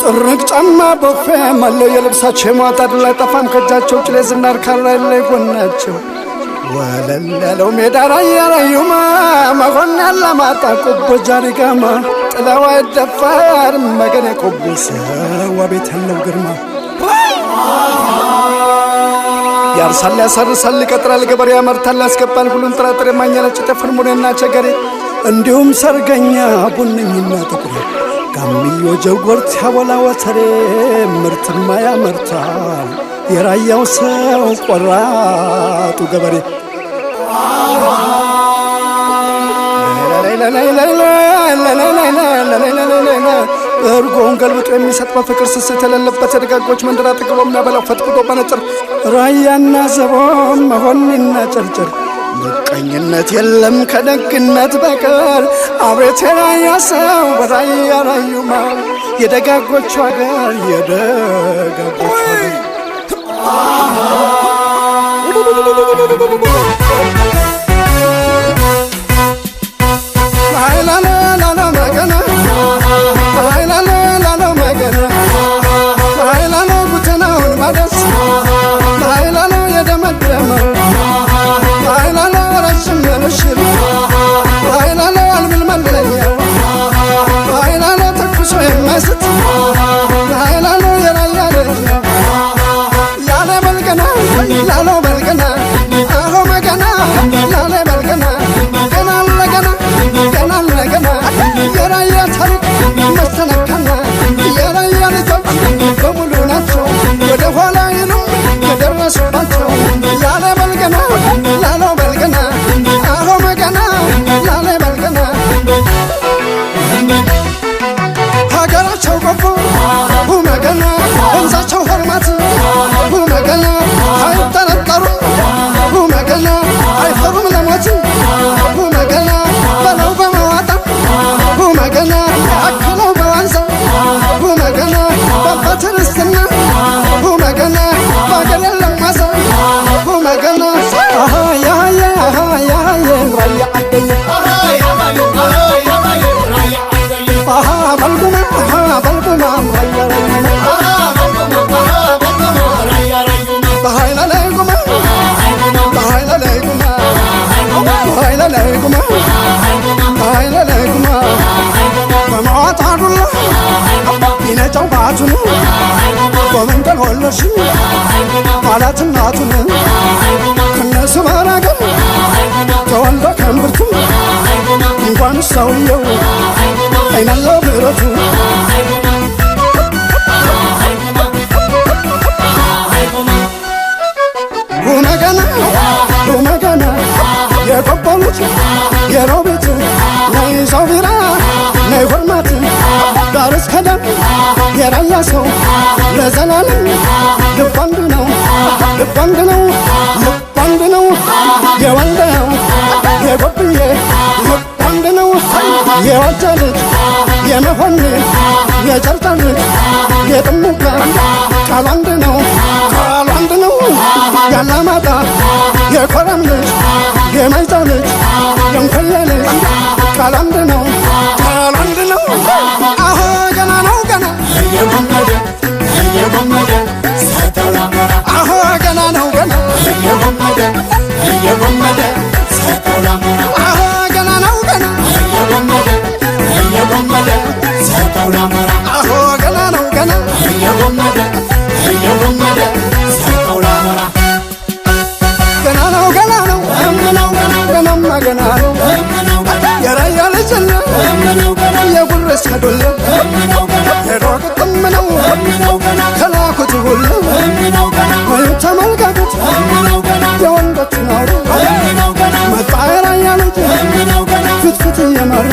ጥርቅ ጫማ ቦፌ ማለው የልብሳቸው ማጣድ ላይ ጠፋም ከጃቸው ጭሌ ዝናር ካላይ ላይ ጎናቸው ወለል ያለው ሜዳ ራያ ራዩማ መሆን ያላማጣ ቆቦ ጃሪጋማ ጥላዋ ይደፋር መገኔ ቆቦስ ወቤት ያለው ግርማ ያርሳል ያሰርሳል ይቀጥራል ገበሬ ያመርታል ያስገባል ሁሉን ጥራጥሬ ማኛለች ተፈርሙኔና ቸገሬ እንዲሁም ሰርገኛ ቡንኝና ጥቁር ጋሚዮ ጀጎርት ያቦላ ወተሬ ምርትማ ያመርታል የራያው ሰው ቆራጡ ገበሬ እርጎን ገልብጦ የሚሰጥ በፍቅር ስስት የሌለበት የደጋጎች መንደር አጥግቦ የሚያበላው ፈጥቅጦ በነጭር ራያና ዘቦን መሆንና ጨርጨር ምቀኝነት የለም ከደግነት በቀር አቤት የራያ ሰው በራያ ራዩማ የደጋጎቹ አገር የደጋጎቹ አገር ወመንደል ወለሽ ማለት እናቱን ከነሱ ማራገም ተወልዶ ከምርቱ እንኳን ሰውየው አይናለው ብረቱ ሁመገና የቆቦሉት የሮቤት ነይ ሰው ቢራ ነይ ሆርማት ዳር እስከ ዳር የራያ ሰው ለዘላለም ልብ አንድ ነው ልብ አንድ ነው ልብ አንድ ነው የወልደው የጎብዬ ልብ አንድ ነው የወልደ ልጅ የመሆን የጨርጫ ልጅ የጥሙጋ ቃሉ አንድ ነው ቃሉ አንድ ነው ያላማጣ የኮረም ልጅ የማይጫው ልጅ የንኮየ ልጅ ቃሉ አንድ ነው ቃሉ አንድ ነው አሁ ገና ነው ገና እየጎመደ ሰተውላመራ አሁ ገና ነው ገና እየጎመደ ሰተውላመራ አሁ ገና ነው ገና እየጎመደ ሰተውላመራ አሁ ገና ነው ገና እየጎመደ ሰተውላመራ ገና ነው ገና ነው ገናማ ገና ነው የራያ ልጅ የጉረስ ከዶለ ሄዶ ቅጥም ነው ከላኩት ሁሉ ተመልከቱት የወንዶችን አውሩ መጣ የራያ ልጅ ፍትፍት እየመሩ